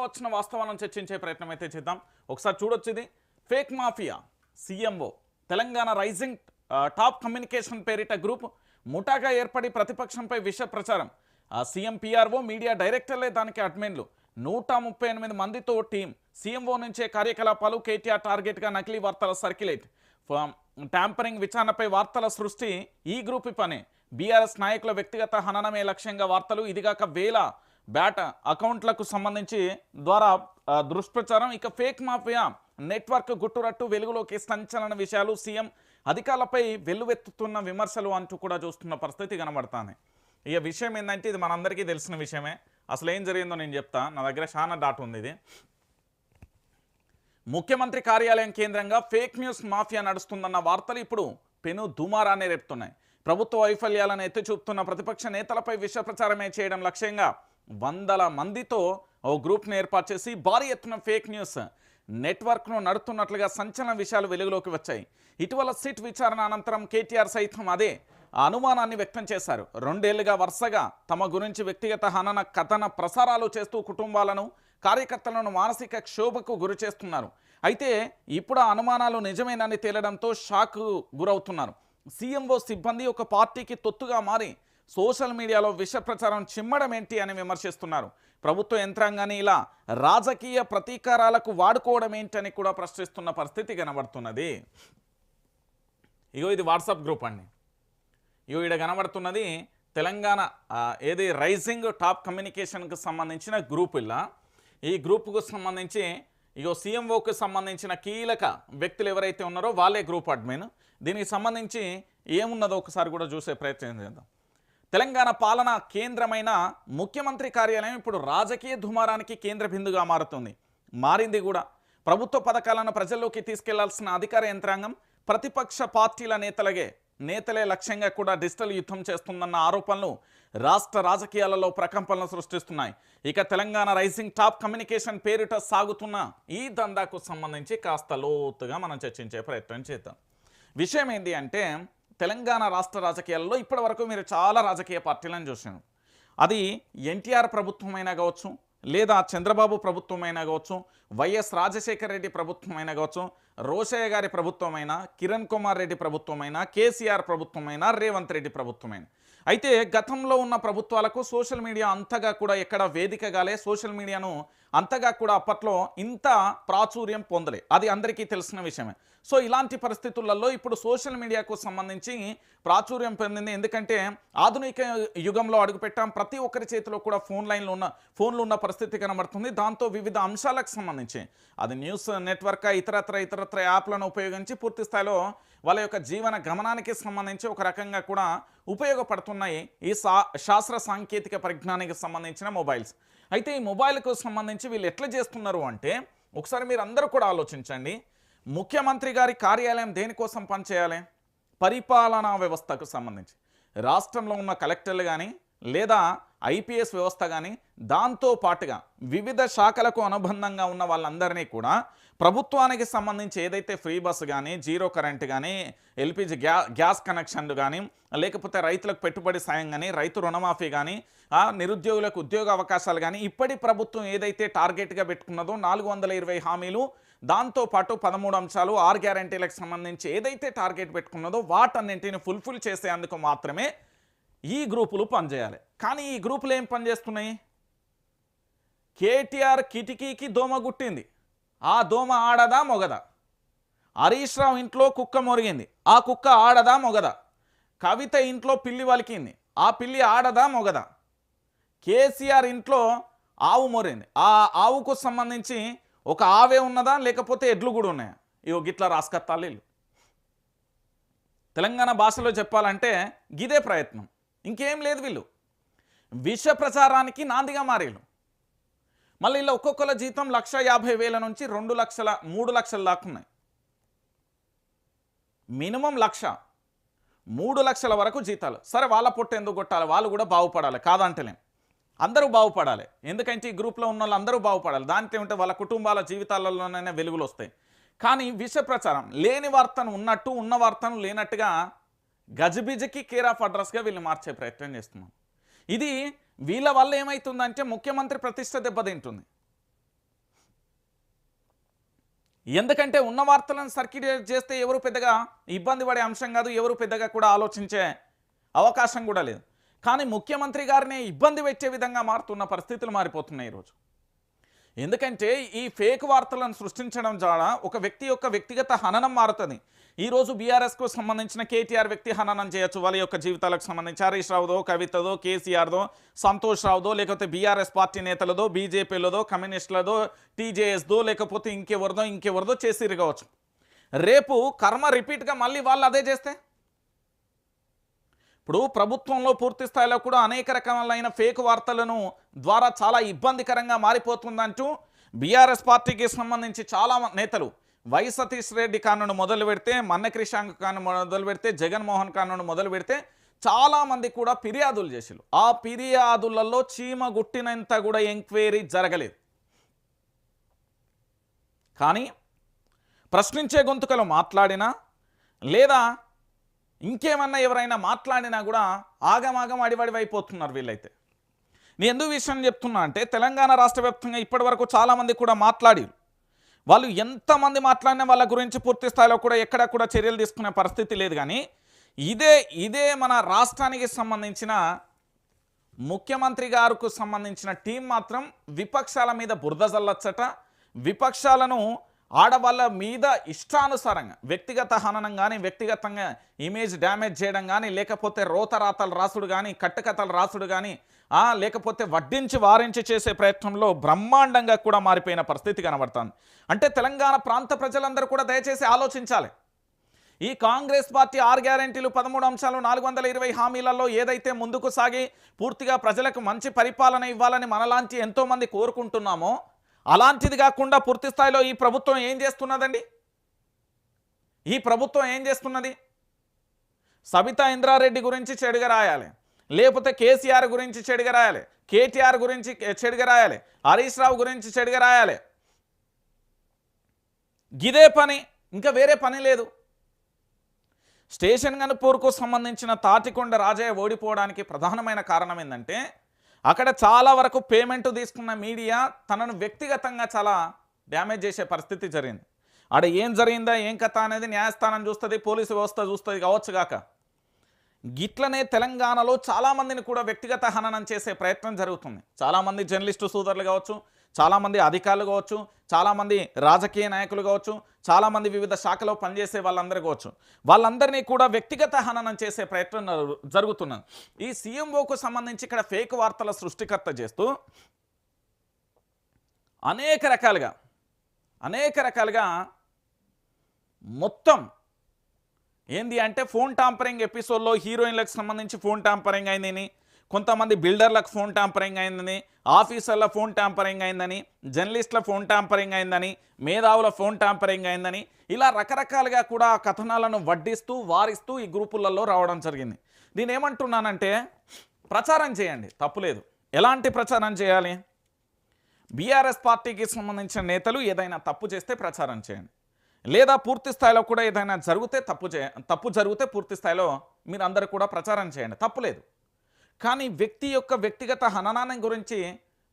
వార్తల్లో వచ్చిన వాస్తవాలను చర్చించే ప్రయత్నం అయితే చేద్దాం. ఒకసారి చూడొచ్చు, ఇది fake mafia CMO Telangana rising top communication పేరిట గ్రూప్ ముఠాగా ఏర్పడి ప్రతిపక్షంపై విష ప్రచారం. సీఎం పీఆర్ఓ మీడియా డైరెక్టర్లే దానికి అడ్మిన్లు. 138 మందితో టీం. సీఎంఓ నుంచే కార్యకలాపాలు. కేటీఆర్ టార్గెట్గా నకిలీ వార్తల సర్క్యులేట్. ట్యాంపరింగ్ విచారణపై వార్తల సృష్టి ఈ గ్రూప్ పని. బీఆర్ఎస్ నాయకుల వ్యక్తిగత హననమే లక్ష్యంగా వార్తలు. ఇదిగాక వేల బ్యాట్ అకౌంట్లకు సంబంధించి ద్వారా దుష్ప్రచారం. ఇక ఫేక్ మాఫియా నెట్వర్క్ గుట్టురట్టు వెలుగులోకి సంచలన విషయాలు. సీఎం అధికారులపై వెల్లువెత్తుతున్న విమర్శలు అంటూ కూడా చూస్తున్న పరిస్థితి కనబడుతుంది. ఇక విషయం ఏంటంటే ఇది మనందరికీ తెలిసిన విషయమే. అసలు ఏం జరిగిందో నేను చెప్తా. నా దగ్గర చాలా డాటా ఉంది. ఇది ముఖ్యమంత్రి కార్యాలయం కేంద్రంగా ఫేక్ న్యూస్ మాఫియా నడుస్తుందన్న వార్తలు ఇప్పుడు పెను దుమారాన్ని రేపుతున్నాయి. ప్రభుత్వ వైఫల్యాలను ఎత్తి చూపుతున్న ప్రతిపక్ష నేతలపై విష ప్రచారమే చేయడం లక్ష్యంగా వందల మందితో ఓ గ్రూప్ను ఏర్పాటు చేసి భారీ ఎత్తున ఫేక్ న్యూస్ నెట్వర్క్ను నడుతున్నట్లుగా సంచలన విషయాలు వెలుగులోకి వచ్చాయి. ఇటీవల సిట్ విచారణ అనంతరం కేటీఆర్ సైతం అదే అనుమానాన్ని వ్యక్తం చేశారు. 2 ఏళ్లుగా వరుసగా తమ గురించి వ్యక్తిగత హనన కథన ప్రసారాలు చేస్తూ కుటుంబాలను, కార్యకర్తలను మానసిక క్షోభకు గురి చేస్తున్నారు. అయితే ఇప్పుడు ఆ అనుమానాలు నిజమేనని తేలడంతో షాక్ గురవుతున్నారు. సీఎంఓ సిబ్బంది ఒక పార్టీకి తొత్తుగా మారి సోషల్ మీడియాలో విష ప్రచారం చిమ్మడం ఏంటి అని విమర్శిస్తున్నారు. ప్రభుత్వ యంత్రాంగాన్ని ఇలా రాజకీయ ప్రతీకారాలకు వాడుకోవడం ఏంటని కూడా ప్రశ్నిస్తున్న పరిస్థితి కనబడుతున్నది. ఇది వాట్సాప్ గ్రూప్ అండి. ఇక్కడ కనబడుతున్నది తెలంగాణ ఏది రైజింగ్ టాప్ కమ్యూనికేషన్కి సంబంధించిన గ్రూప్. ఇలా ఈ గ్రూప్కు సంబంధించి సీఎంఓకి సంబంధించిన కీలక వ్యక్తులు ఎవరైతే ఉన్నారో వాళ్ళే గ్రూప్ అడ్మిన్. దీనికి సంబంధించి ఏమున్నదో ఒకసారి కూడా చూసే ప్రయత్నం చేద్దాం. తెలంగాణ పాలనా కేంద్రమైన ముఖ్యమంత్రి కార్యాలయం ఇప్పుడు రాజకీయ దుమారానికి కేంద్ర బిందుగా మారింది కూడా. ప్రభుత్వ పథకాలను ప్రజల్లోకి తీసుకెళ్లాల్సిన అధికార యంత్రాంగం ప్రతిపక్ష పార్టీల నేతలే లక్ష్యంగా కూడా డిజిటల్ యుద్ధం చేస్తుందన్న ఆరోపణలు రాష్ట్ర రాజకీయాలలో ప్రకంపనలు సృష్టిస్తున్నాయి. ఇక తెలంగాణ రైజింగ్ టాప్ కమ్యూనికేషన్ పేరిట సాగుతున్న ఈ దందాకు సంబంధించి కాస్త లోతుగా మనం చర్చించే ప్రయత్నం చేద్దాం. విషయం ఏంటి అంటే, తెలంగాణ రాష్ట్ర రాజకీయాల్లో ఇప్పటి వరకు మీరు చాలా రాజకీయ పార్టీలను చూసారు. అది ఎన్టీఆర్ ప్రభుత్వమైనా కావచ్చు, లేదా చంద్రబాబు ప్రభుత్వమైనా కావచ్చు, వైఎస్ రాజశేఖర రెడ్డి ప్రభుత్వమైనా కావచ్చు, రోషయ్య గారి ప్రభుత్వమైనా, కిరణ్ కుమార్ రెడ్డి ప్రభుత్వమైనా, కేసీఆర్ ప్రభుత్వమైనా, రేవంత్ రెడ్డి ప్రభుత్వమైనా. అయితే గతంలో ఉన్న ప్రభుత్వాలకు సోషల్ మీడియా అంతగా కూడా ఎక్కడ వేదికగాలే, సోషల్ మీడియాను అంతగా కూడా అప్పట్లో ఇంత ప్రాచుర్యం పొందలే. అది అందరికీ తెలిసిన విషయమే. సో ఇలాంటి పరిస్థితులలో ఇప్పుడు సోషల్ మీడియాకు సంబంధించి ప్రాచుర్యం పొందింది. ఎందుకంటే ఆధునిక యుగంలో అడుగుపెట్టాం. ప్రతి ఒక్కరి చేతిలో కూడా ఫోన్లు ఉన్న పరిస్థితి కనబడుతుంది. దాంతో వివిధ అంశాలకు సంబంధించి అది న్యూస్ నెట్వర్క్, ఇతరత్ర యాప్లను ఉపయోగించి పూర్తి స్థాయిలో వాళ్ళ యొక్క జీవన గమనానికి సంబంధించి ఒక రకంగా కూడా ఉపయోగపడుతున్నాయి ఈ శాస్త్ర సాంకేతిక పరిజ్ఞానానికి సంబంధించిన మొబైల్స్. అయితే ఈ మొబైల్కు సంబంధించి వీళ్ళు ఎట్లా చేస్తున్నారు అంటే, ఒకసారి మీరు అందరూ కూడా ఆలోచించండి. ముఖ్యమంత్రి గారి కార్యాలయం దేనికోసం పనిచేయాలి? పరిపాలనా వ్యవస్థకు సంబంధించి రాష్ట్రంలో ఉన్న కలెక్టర్లు కానీ, లేదా ఐపీఎస్ వ్యవస్థ కానీ, దాంతో పాటుగా వివిధ శాఖలకు అనుబంధంగా ఉన్న వాళ్ళందరినీ కూడా ప్రభుత్వానికి సంబంధించి ఏదైతే ఫ్రీ బస్సు కానీ, జీరో కరెంట్ కానీ, ఎల్పిజి గ్యాస్ కనెక్షన్లు కానీ, లేకపోతే రైతులకు పెట్టుబడి సాయం కానీ, రైతు రుణమాఫీ కానీ, నిరుద్యోగులకు ఉద్యోగ అవకాశాలు కానీ, ఇప్పటి ప్రభుత్వం ఏదైతే టార్గెట్గా పెట్టుకున్నదో 420 హామీలు, దాంతోపాటు 13 అంశాలు, 6 గ్యారంటీలకు సంబంధించి ఏదైతే టార్గెట్ పెట్టుకున్నదో వాటన్నింటిని ఫుల్ఫిల్ చేసేందుకు మాత్రమే ఈ గ్రూపులు పనిచేయాలి. కానీ ఈ గ్రూపులు ఏం పనిచేస్తున్నాయి? కేటీఆర్ కిటికీకి దోమ గుట్టింది, ఆ దోమ ఆడదా మొగదా? హరీష్ రావు ఇంట్లో కుక్క మొరిగింది, ఆ కుక్క ఆడదా మొగదా? కవిత ఇంట్లో పిల్లి వలికింది, ఆ పిల్లి ఆడదా మొగదా? కేసీఆర్ ఇంట్లో ఆవు మొరింది, ఆ ఆవుకు సంబంధించి ఒక ఆవే ఉన్నదా, లేకపోతే ఎడ్లు కూడా ఉన్నాయా? గిట్లా రాసుకత్తాలు వీళ్ళు. తెలంగాణ భాషలో చెప్పాలంటే గిదే ప్రయత్నం, ఇంకేం లేదు. వీళ్ళు విష ప్రచారానికి నాందిగా మారేళ్ళు. మళ్ళీ ఇలా ఒక్కొక్కల జీతం 1,50,000 నుంచి 2 లక్షల 3 లక్షల దాకా ఉన్నాయి. మినిమం 1,00,000 3 లక్షల వరకు జీతాలు. సరే, వాళ్ళ పొట్టు ఎందుకు కొట్టాలి? వాళ్ళు కూడా బాగుపడాలి, కాదంటలేం. అందరూ బాగుపడాలి. ఎందుకంటే ఈ గ్రూప్లో ఉన్న వాళ్ళు అందరూ బాగుపడాలి. దాంతో ఏమంటే వాళ్ళ కుటుంబాల జీవితాలలోనైనా వెలుగులు వస్తాయి. కానీ విష ప్రచారం, లేని వార్తను ఉన్నట్టు, ఉన్న వార్తను లేనట్టుగా గజిబిజికి కేర్ ఆఫ్ అడ్రస్గా వీళ్ళు మార్చే ప్రయత్నం చేస్తున్నాం. ఇది వీళ్ళ వల్ల ఏమవుతుందంటే ముఖ్యమంత్రి ప్రతిష్ట దెబ్బతింటుంది. ఎందుకంటే ఉన్న వార్తలను సర్క్యులేట్ చేస్తే ఎవరు పెద్దగా ఇబ్బంది పడే అంశం కాదు, ఎవరు పెద్దగా కూడా ఆలోచించే అవకాశం కూడా లేదు. కానీ ముఖ్యమంత్రి గారిని ఇబ్బంది పెట్టే విధంగా మారుతున్న పరిస్థితులు మారిపోతున్నాయి ఈరోజు. ఎందుకంటే ఈ ఫేక్ వార్తలను సృష్టించడం ద్వారా ఒక వ్యక్తి యొక్క వ్యక్తిగత హననం మారుతుంది. ఈరోజు బీఆర్ఎస్కు సంబంధించిన కేటీఆర్ వ్యక్తి హననం చేయొచ్చు, వాళ్ళ యొక్క జీవితాలకు సంబంధించి హరీష్ రావుదో, కవితదో, కేసీఆర్దో, సంతోష్ రావుదో, లేకపోతే బీఆర్ఎస్ పార్టీ నేతలదో, బీజేపీలదో, కమ్యూనిస్టులదో, టీజేఎస్దో, లేకపోతే ఇంకెవరిదో చేసిరు కావచ్చు. రేపు కర్మ రిపీట్గా మళ్ళీ వాళ్ళు అదే చేస్తే, ఇప్పుడు ప్రభుత్వంలో పూర్తి స్థాయిలో కూడా అనేక రకాలైన ఫేక్ వార్తలను ద్వారా చాలా ఇబ్బందికరంగా మారిపోతుందంటూ బీఆర్ఎస్ పార్టీకి సంబంధించి చాలా నేతలు వై సతీష్ రెడ్డి కానుండి మొదలు పెడితే, మన్న క్రిషాంక్ కాను మొదలు పెడితే, జగన్మోహన్ కానుండి మొదలు పెడితే చాలామంది కూడా ఫిర్యాదులు చేశారు. ఆ ఫిర్యాదులలో చీమ గుట్టినంత కూడా ఎంక్వైరీ జరగలేదు. కానీ ప్రశ్నించే గొంతుకలు మాట్లాడినా లేదా ఇంకేమన్నా ఎవరైనా మాట్లాడినా కూడా ఆగమాగం అడివడివైపోతున్నారు వీళ్ళైతే. నేను ఎందుకు విషయం చెప్తున్నా అంటే, తెలంగాణ రాష్ట్ర వ్యాప్తంగా ఇప్పటి వరకు చాలామంది కూడా మాట్లాడి, వాళ్ళు ఎంతమంది మాట్లాడినా వాళ్ళ గురించి పూర్తి స్థాయిలో కూడా ఎక్కడ కూడా చర్యలు తీసుకునే పరిస్థితి లేదు. కానీ ఇదే మన రాష్ట్రానికి సంబంధించిన ముఖ్యమంత్రి గారికి సంబంధించిన టీం మాత్రం విపక్షాల మీద బురద జల్లచ్చట. విపక్షాలను ఆడవాళ్ళ మీద ఇష్టానుసారంగా వ్యక్తిగత హననం కానీ, వ్యక్తిగతంగా ఇమేజ్ డ్యామేజ్ చేయడం కానీ, లేకపోతే రోతరాతలు రాసుడు కానీ, కట్టుకథలు రాసుడు కానీ, లేకపోతే వడ్డించి వారించి చేసే ప్రయత్నంలో బ్రహ్మాండంగా కూడా మారిపోయిన పరిస్థితి కనబడుతుంది. అంటే తెలంగాణ ప్రాంత ప్రజలందరూ కూడా దయచేసి ఆలోచించాలి. ఈ కాంగ్రెస్ పార్టీ 6 గ్యారెంటీలు, 13 అంశాలు, 420 హామీలలో ఏదైతే ముందుకు సాగి పూర్తిగా ప్రజలకు మంచి పరిపాలన ఇవ్వాలని మనలాంటి ఎంతోమంది కోరుకుంటున్నామో, అలాంటిది కాకుండా పూర్తి స్థాయిలో ఈ ప్రభుత్వం ఏం చేస్తున్నదండి? ఈ ప్రభుత్వం ఏం చేస్తున్నది? సబితా ఇంద్రారెడ్డి గురించి చెడుగా రాయాలి, లేకపోతే కేసీఆర్ గురించి చెడుగా రాయాలి, కేటీఆర్ గురించి చెడుగా రాయాలి, హరీష్ రావు గురించి చెడుగా రాయాలి. గిదే పని, ఇంకా వేరే పని లేదు. స్టేషన్ గన్పూర్కు సంబంధించిన తాటికొండ రాజయ్య ఓడిపోవడానికి ప్రధానమైన కారణం ఏంటంటే, అక్కడ చాలా వరకు పేమెంట్ తీసుకున్న మీడియా తనను వ్యక్తిగతంగా చాలా డ్యామేజ్ చేసే పరిస్థితి జరిగింది. ఆడ ఏం జరిగిందా ఏం కథ అనేది న్యాయస్థానం చూస్తుంది, పోలీసు వ్యవస్థ చూస్తుంది కావచ్చు గాక. గిట్లనే తెలంగాణలో చాలామందిని కూడా వ్యక్తిగత హననం చేసే ప్రయత్నం జరుగుతుంది. చాలామంది జర్నలిస్టు సోదరులు కావచ్చు, చాలామంది అధికారులు కావచ్చు, చాలామంది రాజకీయ నాయకులు కావచ్చు, చాలామంది వివిధ శాఖలో పనిచేసే వాళ్ళందరూ కావచ్చు, వాళ్ళందరినీ కూడా వ్యక్తిగత హననం చేసే ప్రయత్నం జరుగుతున్నది. ఈ సీఎంఓకు సంబంధించి ఇక్కడ ఫేక్ వార్తల సృష్టికర్త చేస్తూ అనేక రకాలుగా మొత్తం ఏంది అంటే, ఫోన్ టాంపరింగ్ ఎపిసోడ్లో హీరోయిన్లకు సంబంధించి ఫోన్ టాంపరింగ్ అయిందని, కొంతమంది బిల్డర్లకు ఫోన్ టాంపరింగ్ అయిందని, ఆఫీసర్ల ఫోన్ టాంపరింగ్ అయిందని, జర్నలిస్టుల ఫోన్ టాంపరింగ్ అయిందని, మేధావుల ఫోన్ టాంపరింగ్ అయిందని, ఇలా రకరకాలుగా కూడా కథనాలను వడ్డిస్తూ వారిస్తూ ఈ గ్రూపులలో రావడం జరిగింది. నేను ఏమంటున్నానంటే, ప్రచారం చేయండి, తప్పులేదు. ఎలాంటి ప్రచారం చేయాలి? బీఆర్ఎస్ పార్టీకి సంబంధించిన నేతలు ఏదైనా తప్పు చేస్తే ప్రచారం చేయండి, లేదా పూర్తి స్థాయిలో కూడా ఏదైనా జరిగితే తప్పు జరిగితే పూర్తి స్థాయిలో మీరు అందరూ కూడా ప్రచారం చేయండి, తప్పులేదు. కానీ వ్యక్తి యొక్క వ్యక్తిగత హననాన్ని గురించి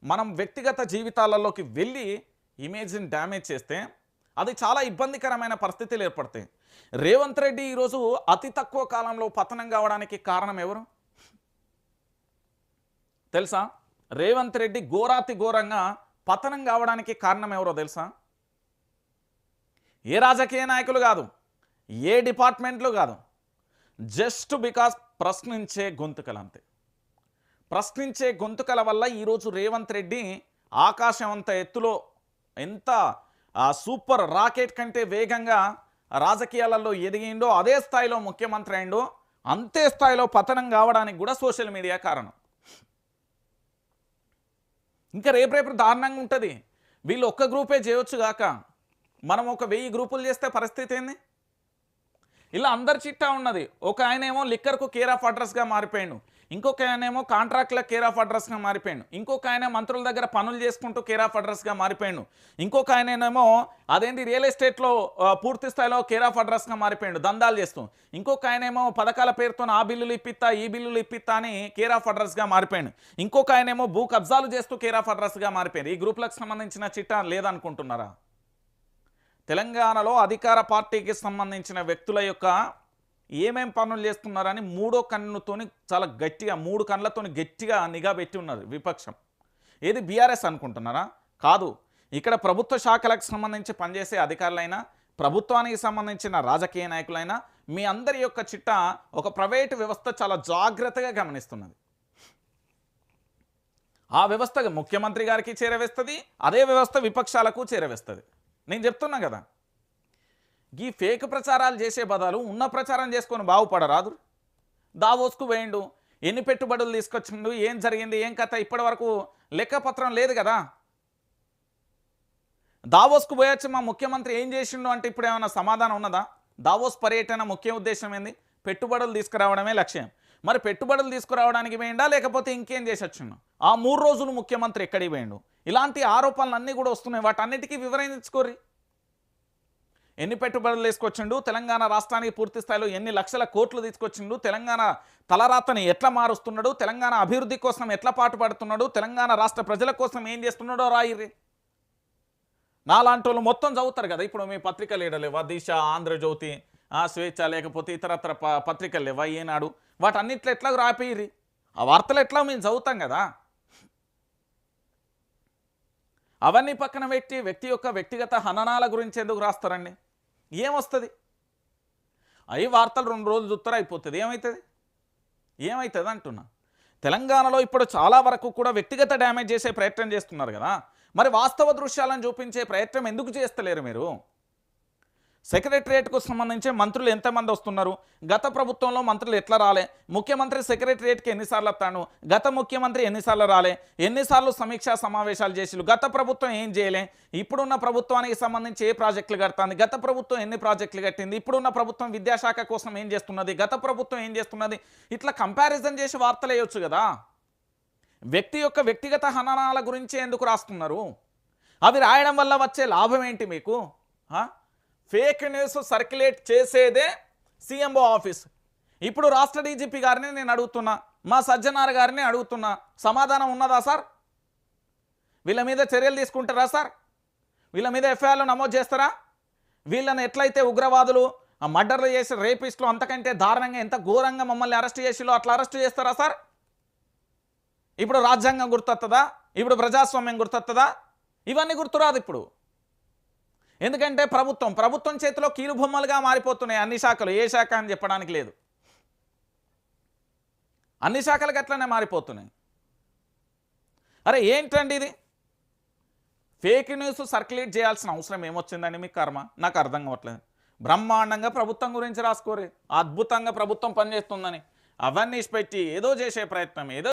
మనం వ్యక్తిగత జీవితాలలోకి వెళ్ళి ఇమేజ్ని డ్యామేజ్ చేస్తే అది చాలా ఇబ్బందికరమైన పరిస్థితులు ఏర్పడతాయి. రేవంత్ రెడ్డి ఈరోజు అతి తక్కువ కాలంలో పతనం కావడానికి కారణం ఎవరు తెలుసా? రేవంత్ రెడ్డి ఘోరాతి ఘోరంగా పతనం కావడానికి కారణం ఎవరో తెలుసా? ఏ రాజకీయ నాయకులు కాదు, ఏ డిపార్ట్మెంట్లు కాదు, జస్ట్ బికాస్ ప్రశ్నించే గొంతుకలు అంతే. ప్రశ్నించే గొంతుకల వల్ల ఈరోజు రేవంత్ రెడ్డి ఆకాశం అంత ఎత్తులో, ఎంత సూపర్ రాకెట్ కంటే వేగంగా రాజకీయాలలో ఎదిగిండో, అదే స్థాయిలో ముఖ్యమంత్రి అయిండో, అంతే స్థాయిలో పతనం కావడానికి కూడా సోషల్ మీడియా కారణం. ఇంకా రేపు దారుణంగా ఉంటుంది. వీళ్ళు ఒక్క గ్రూపే చేయొచ్చు గాక మనం ఒక 1000 గ్రూపులు చేస్తే పరిస్థితి ఏంది? ఇలా అందరి చిట్టా ఉన్నది. ఒక ఆయనేమో లిక్కర్కు కేర్ ఆఫ్ అడ్రస్గా మారిపోయాడు, ఇంకొక ఆయనేమో కాంట్రాక్ట్ల కేర్ ఆఫ్ అడ్రస్గా మారిపోయాడు, ఇంకొక ఆయన మంత్రుల దగ్గర పనులు చేసుకుంటూ కేర్ ఆఫ్ అడ్రస్గా మారిపోయాడు, ఇంకొక ఆయనేమో అదేంటి రియల్ ఎస్టేట్లో పూర్తి స్థాయిలో కేర్ ఆఫ్ అడ్రస్గా మారిపోయాడు దందాలు చేస్తూ, ఇంకొక ఆయనేమో పథకాల పేరుతో ఆ బిల్లులు ఇప్పిస్తా ఈ బిల్లులు ఇప్పిస్తా అని కేర్ ఆఫ్ అడ్రస్గా మారిపోయాడు, ఇంకొక ఆయనేమో భూ కబ్జాలు చేస్తూ కేర్ ఆఫ్ అడ్రస్గా మారిపోయాడు. ఈ గ్రూపులకు సంబంధించిన చిట్టా లేదనుకుంటున్నారా? తెలంగాణలో అధికార పార్టీకి సంబంధించిన వ్యక్తుల యొక్క ఏమేం పనులు చేస్తున్నారని మూడో కన్నుతోని చాలా గట్టిగా 3 కళ్ళతోని గట్టిగా నిఘా పెట్టి ఉన్నారు విపక్షం. ఏది బీఆర్ఎస్ అనుకుంటున్నారా? కాదు. ఇక్కడ ప్రభుత్వ శాఖలకు సంబంధించి పనిచేసే అధికారులైనా, ప్రభుత్వానికి సంబంధించిన రాజకీయ నాయకులైనా మీ అందరి యొక్క చిట్ట ఒక ప్రైవేటు వ్యవస్థ చాలా జాగ్రత్తగా గమనిస్తున్నది. ఆ వ్యవస్థ ముఖ్యమంత్రి గారికి చేరవేస్తుంది, అదే వ్యవస్థ విపక్షాలకు చేరవేస్తుంది. నేను చెప్తున్నా కదా, ఈ ఫేక్ ప్రచారాలు చేసే బదులు ఉన్న ప్రచారం చేసుకొని బాగుపడరాదు. దావోస్కు వేయండు, ఎన్ని పెట్టుబడులు తీసుకొచ్చిండు, ఏం జరిగింది, ఏం కథ, ఇప్పటి వరకు లెక్కపత్రం లేదు కదా. దావోస్కు పోయొచ్చు మా ముఖ్యమంత్రి ఏం చేసిండు అంటే ఇప్పుడు ఏమైనా సమాధానం ఉన్నదా? దావోస్ పర్యటన ముఖ్య ఉద్దేశం ఏంది? పెట్టుబడులు తీసుకురావడమే లక్ష్యం. మరి పెట్టుబడులు తీసుకురావడానికి వేయండా లేకపోతే ఇంకేం చేసి వచ్చిండు? ఆ 3 రోజులు ముఖ్యమంత్రి ఎక్కడికి వేయండు? ఇలాంటి ఆరోపణలు అన్నీ కూడా వస్తున్నాయి. వాటన్నిటికీ వివరించుకోర్రి. ఎన్ని పెట్టుబడులు తీసుకొచ్చిండు, తెలంగాణ రాష్ట్రానికి పూర్తి స్థాయిలో ఎన్ని లక్షల కోట్లు తీసుకొచ్చిండు, తెలంగాణ తలరాతని ఎట్లా మారుస్తున్నాడు, తెలంగాణ అభివృద్ధి కోసం ఎట్లా పాటుపడుతున్నాడు, తెలంగాణ రాష్ట్ర ప్రజల కోసం ఏం చేస్తున్నాడో రాయిర్రి. నాలాంటి వాళ్ళు మొత్తం చదువుతారు కదా. ఇప్పుడు మీ పత్రికలు లేవా? దిశ, ఆంధ్రజ్యోతి, స్వేచ్ఛ, లేకపోతే ఇతరత్ర పత్రికలు లేవా? ఏనాడు? వాటన్నిట్లో ఎట్లా రాపిర్రి. ఆ వార్తలు ఎట్లా మేము చదువుతాం కదా. అవన్నీ పక్కన పెట్టి వ్యక్తి యొక్క వ్యక్తిగత హననాల గురించి ఎందుకు రాస్తారండి? ఏమొస్తుంది? అవి వార్తలు 2 రోజులు చూస్తారు, అయిపోతుంది. ఏమవుతుంది అంటున్నా. తెలంగాణలో ఇప్పుడు చాలా వరకు కూడా వ్యక్తిగత డ్యామేజ్ చేసే ప్రయత్నం చేస్తున్నారు కదా. మరి వాస్తవ దృశ్యాలను చూపించే ప్రయత్నం ఎందుకు చేస్తలేరు మీరు? సెక్రటరియట్కు సంబంధించి మంత్రులు ఎంతమంది వస్తున్నారు? గత ప్రభుత్వంలో మంత్రులు ఎట్లా రాలే? ముఖ్యమంత్రి సెక్రటరియట్కి ఎన్నిసార్లు వస్తాను? గత ముఖ్యమంత్రి ఎన్నిసార్లు రాలే? ఎన్నిసార్లు సమీక్షా సమావేశాలు చేసిరు? గత ప్రభుత్వం ఏం చేయలే? ఇప్పుడున్న ప్రభుత్వానికి సంబంధించి ఏ ప్రాజెక్టులు కడుతుంది? గత ప్రభుత్వం ఎన్ని ప్రాజెక్టులు కట్టింది? ఇప్పుడున్న ప్రభుత్వం విద్యాశాఖ కోసం ఏం చేస్తున్నది? గత ప్రభుత్వం ఏం చేస్తున్నది? ఇట్లా కంపారిజన్ చేసి వార్తలు వేయొచ్చు కదా. వ్యక్తి యొక్క వ్యక్తిగత హననాల గురించి ఎందుకు రాస్తున్నారు? అవి రాయడం వల్ల వచ్చే లాభం ఏంటి మీకు? ఫేక్ న్యూస్ సర్క్యులేట్ చేసేదే సీఎంఓ ఆఫీస్. ఇప్పుడు రాష్ట్ర డీజీపీ గారిని నేను అడుగుతున్నా, మా సజ్జనార్ గారిని అడుగుతున్నా, సమాధానం ఉన్నదా సార్? వీళ్ళ మీద చర్యలు తీసుకుంటారా సార్? వీళ్ళ మీద ఎఫ్ఐఆర్లు నమోదు చేస్తారా? వీళ్ళని ఎట్లయితే ఉగ్రవాదులు, మర్డర్లు చేసి రేపిస్టులు అంతకంటే దారుణంగా ఎంత ఘోరంగా మమ్మల్ని అరెస్ట్ చేసిలో అట్లా అరెస్ట్ చేస్తారా సార్? ఇప్పుడు రాజ్యాంగం గుర్తొస్తుందా? ఇప్పుడు ప్రజాస్వామ్యం గుర్తొస్తుందా? ఇవన్నీ గుర్తురాదు ఇప్పుడు. ఎందుకంటే ప్రభుత్వం చేతిలో కీలుబొమ్మలుగా మారిపోతున్నాయి అన్ని శాఖలు. ఏ శాఖ అని చెప్పడానికి లేదు, అన్ని శాఖలకు అట్లనే మారిపోతున్నాయి. అరే ఏంటండి ఇది? ఫేక్ న్యూస్ సర్క్యులేట్ చేయాల్సిన అవసరం ఏమొచ్చిందండి మీకు? కర్మ నాకు అర్థం కావట్లేదు. బ్రహ్మాండంగా ప్రభుత్వం గురించి రాసుకోరే, అద్భుతంగా ప్రభుత్వం పనిచేస్తుందని అవన్నీ పెట్టి ఏదో చేసే ప్రయత్నం, ఏదో